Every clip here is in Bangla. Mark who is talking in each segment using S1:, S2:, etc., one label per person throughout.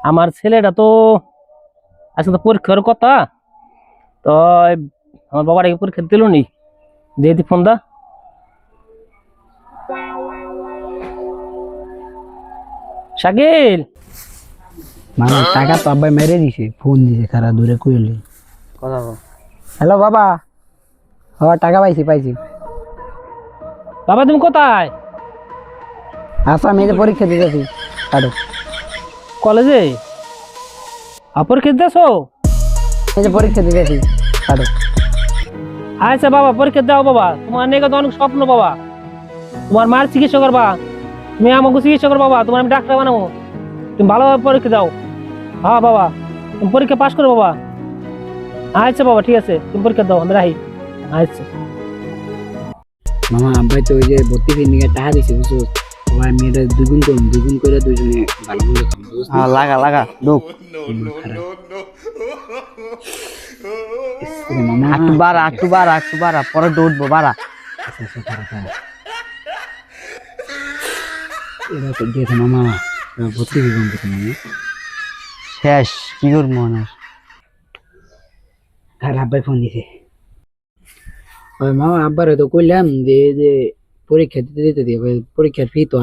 S1: আমার ছেলেটা তো আজকে তো পরীক্ষার কথা। তো আমার বাবাটাকে পরীক্ষা দিল নি, যেহেতু ফোন দা। শাকিল,
S2: মানে টাকা তো আব্বাই মেরে দিছে, ফোন দিছে খারা দূরে কইলি
S1: কথা বল।
S2: হ্যালো বাবা, টাকা পাইছি।
S1: বাবা তুমি কোথায়?
S2: আচ্ছা আমি এই যে পরীক্ষা দিতেছি, কাটো।
S1: কলেজে পরীক্ষা দিতেছো?
S2: এই যে পরীক্ষা দিতেছি, কাটো।
S1: আচ্ছা বাবা, পরীক্ষা দাও বাবা। তোমার নিয়ে তো অনেক স্বপ্ন বাবা, তোমার মার চিকিৎসা করবা, তুমি আমাকে চিকিৎসা করবা বাবা, তোমার আমি ডাক্তার বানাবো। তুমি ভালোভাবে পরীক্ষা দাও। হ্যাঁ বাবা, তুমি পরীক্ষা পাস করো বাবা। আচ্ছা বাবা ঠিক আছে, তুমি পরীক্ষা দাও, আমি রাখি। আচ্ছা
S2: মামা আব্বাই তো ওই যে ভর্তি ফির টাকা দিছে, বুঝছো? আমার মেয়েটা দুগুণ করে দুজনে ভালো মন্দ খাবো, বুঝছো?
S3: হ্যাঁ লাগা ঢুক।
S2: মামা
S3: একটু বাড়া পরে দৌড়বো বাড়া।
S2: এরা তো দিয়েছে মামা, ভর্তি ফি কম দিতে মামা।
S3: শেষ কি করবো মানুষ।
S2: আর আব্বাই ফোন দিছে। ওই মামা আব্বারে তো কইলাম যে পরীক্ষা দিতে দিয়ে পরীক্ষার ফি তো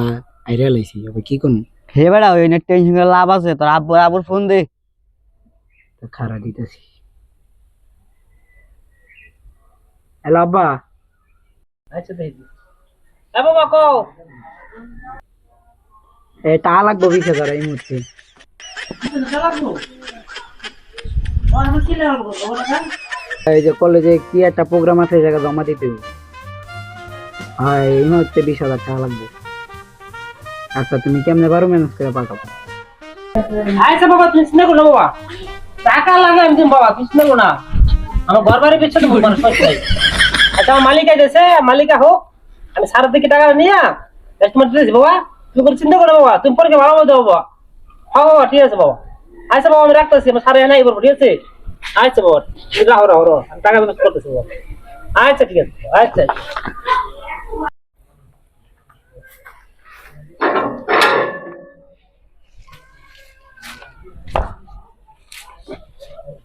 S2: আইরা লাইছি, আবার কি করবো?
S3: হে বেড়া ওই নেট টেনশন করে লাভ আছে, তোর আব্বুর ফোন দে।
S2: খারা দিতেছি। হ্যালো আব্বা।
S1: আচ্ছা দেখি। বাবা কও।
S2: টাকা লাগবো 20,000 এই মুহূর্তে। এই যে কলেজে কি একটা প্রোগ্রাম আছে, জায়গা জমা দিতে হবে। এই মুহূর্তে 20,000 টাকা লাগবে। আচ্ছা তুমি কেমনে পারো ম্যানেজ করে পাঠাবো?
S1: আচ্ছা বাবা, তুমি চিন্তা করো বাবা, টাকা লাগে আমি দিম বাবা, তুমি চিন্তা করো না। আমার ঘর বাড়ি পিছনে তোমার সস্তায়। আচ্ছা আমার মালিক আইতেছে, মালিকা হোক, আমি সারা দিকে টাকা নিয়ে তোমার দিতেছি বাবা। তুমি কোনো চিন্তা করো বাবা, তুমি পরীক্ষা ভালো মতো বাবা। হ্যাঁ বাবা ঠিক আছে বাবা। আচ্ছা বাবা আমি রাখতেছি, আমার সারা নাই করবো, ঠিক আছে? আচ্ছা বাবা, তুমি রাহো আমি টাকা ব্যবস্থা করতেছি বাবা। আচ্ছা ঠিক আছে, আচ্ছা।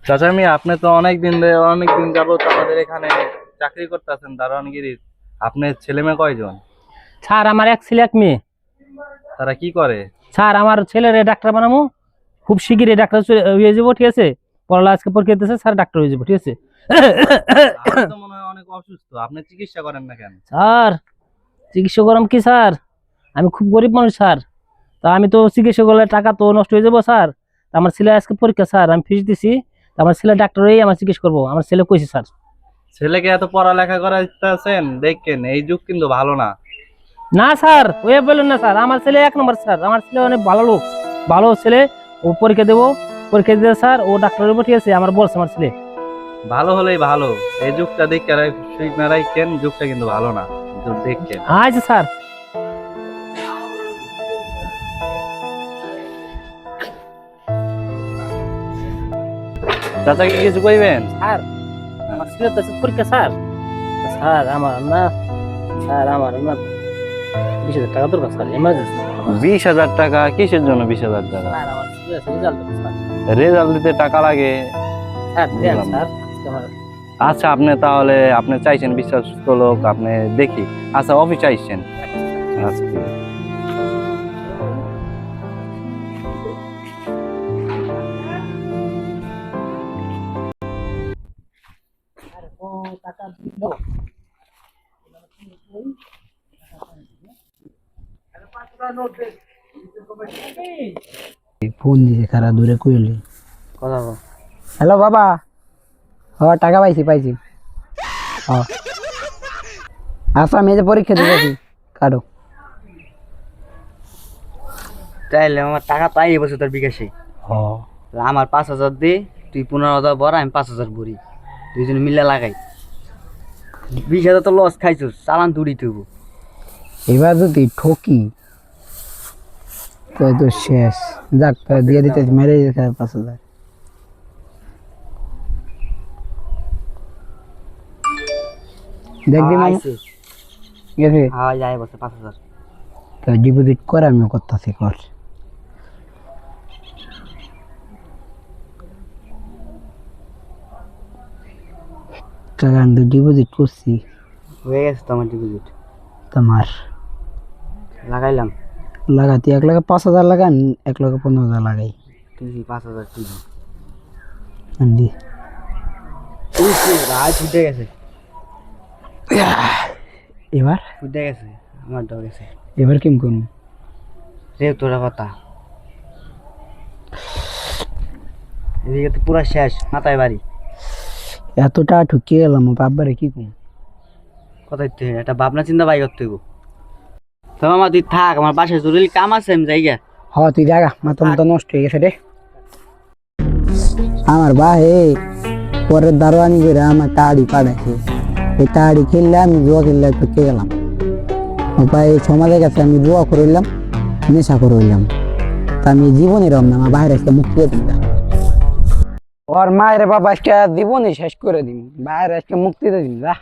S4: চাচা আপনি তো অনেকদিন যাবত আমাদের এখানে চাকরি করতেছেন দারোয়ানগিরির। আপনার ছেলে মেয়ে কয়জন?
S1: স্যার আমার এক ছেলে এক মেয়ে।
S4: তারা কি করে?
S1: স্যার আমার ছেলের ডাক্তার বানাবো, খুব শিগগিরই ডাক্তার হয়ে যাবো, ঠিক আছে? পড়ালা আজকে পরীক্ষা দিতেছে, স্যার ডাক্তার হয়ে যাবো, ঠিক আছে?
S4: আপনি তো মনে হয় অনেক অসুস্থ, আপনি চিকিৎসা করেন না কেন?
S1: স্যার চিকিৎসা করাম কি স্যার? আমি খুব গরিব মানুষ স্যার, তা আমি তো চিকিৎসা করলে টাকা তো নষ্ট হয়ে যাবো স্যার। আমার ছেলে আজকে পরীক্ষা স্যার, আমি ফিস দিছি, আমার ছেলে ডাক্তার হয়েই আমার চিকিৎসা করবো, আমার ছেলে কইছে স্যার।
S4: ছেলেকে এত পড়ালেখা করাইতেছেন, দেখেন এই যুগ কিন্তু ভালো না।
S1: না স্যার ওই বললেন না স্যার, আমার ছেলে এক নম্বর স্যার, আমার ছেলে অনেক ভালো লোক, ভালো ছেলে। ও পরীক্ষা দেবো, পরীক্ষা দিতে স্যার ও ডাক্তার হইব, ঠিক আছে? আমার বলছে আমার ছেলে।
S4: ভালো হলেই ভালো, এই যুগটা দেখে রাখেন, যুগটা কিন্তু ভালো না, দেখেন।
S1: আচ্ছা স্যার।
S4: চাচাকে কিছু কইবেন?
S1: স্যার আমার ছেলে তো পরীক্ষা স্যার। স্যার আমার না, স্যার আমার না 20,000 টাকা দরকার স্যার, এমার্জেন্সি।
S4: 20,000 টাকা? কিসের জন্য 20,000 টাকা?
S1: স্যার আমার ছেলে রেজাল্ট স্যার।
S4: রেজাল্ট দিতে টাকা লাগে?
S1: স্যার দেন স্যার আমার।
S4: আচ্ছা আপনি তাহলে আপনি চাইছেন বিশ্বস্ত লোক, আপনি দেখি। আচ্ছা অফিস চাইছেন? আচ্ছা ঠিক আছে।
S1: টাকা দিব
S2: ফোন দিছে খারা দূরে কইলি
S1: কথা বল।
S2: হ্যালো বাবা, টাকা পাইছি। আচ্ছা আমি এই যে পরীক্ষা দিতেছি, কাটো।
S3: তাইলে আমার টাকা পাই বছর তোর বিকাশে। আমার 5,000 দে, তুই 15,000 ভর, আমি 5,000 ভরি, দুইজনে মিলে লাগাই। 20,000 তো লস খাইছিস, চালান তুড়ি তুইব।
S2: এবার যদি ঠকি তো শেষ। যাক দিয়ে দিতে মেরে 5,000। দেখ দি মামা গেছে।
S3: হ্যাঁ যাই বসে 5,000।
S2: তো ডিপোজিট করে আমিও করতেছি, কর। টাকা আমি ডিপোজিট করছি
S3: হয়ে গেছে তো আমার ডিপোজিট
S2: তোমার
S3: লাগাইলাম
S2: লাগাতে 1,05,000 লাগান 1,15,000 লাগাই
S3: তুই 5,000 তুই
S2: আন্দি
S3: রাত ফুটে গেছে
S2: এবার
S3: ফুটে গেছে আমার ডর গেছে
S2: এবার কেম করুন
S3: রে তোরা কথা এদিকে তো পুরা শেষ মাথায় বাড়ি
S2: এতটা ঠকিয়ে গেলাম বাবারে কি কম
S3: কোথায় তুই একটা ভাবনা চিন্তা বাই করতে হইব তো মামা তুই থাক আমার বাসায় জরুরি কাম আছে আমি যাই গা
S2: হ তুই জাগা মাথা মতো নষ্ট হয়ে গেছে রে আমার ভাই পরের দারোয়ানি করে আমার তাড়ি পাঠাইছে এই তাড়ি খেললে আমি জুয়া খেললে ঠকে গেলাম ভাই সমাজের কাছে আমি জুয়া করলাম নেশা করলাম তা আমি জীবনে রম না আমার বাইরে আজকে মুক্তি দিন ওর মায়ের বাবা আজকে জীবনে শেষ করে দিন বাইরে আজকে মুক্তি দিন যা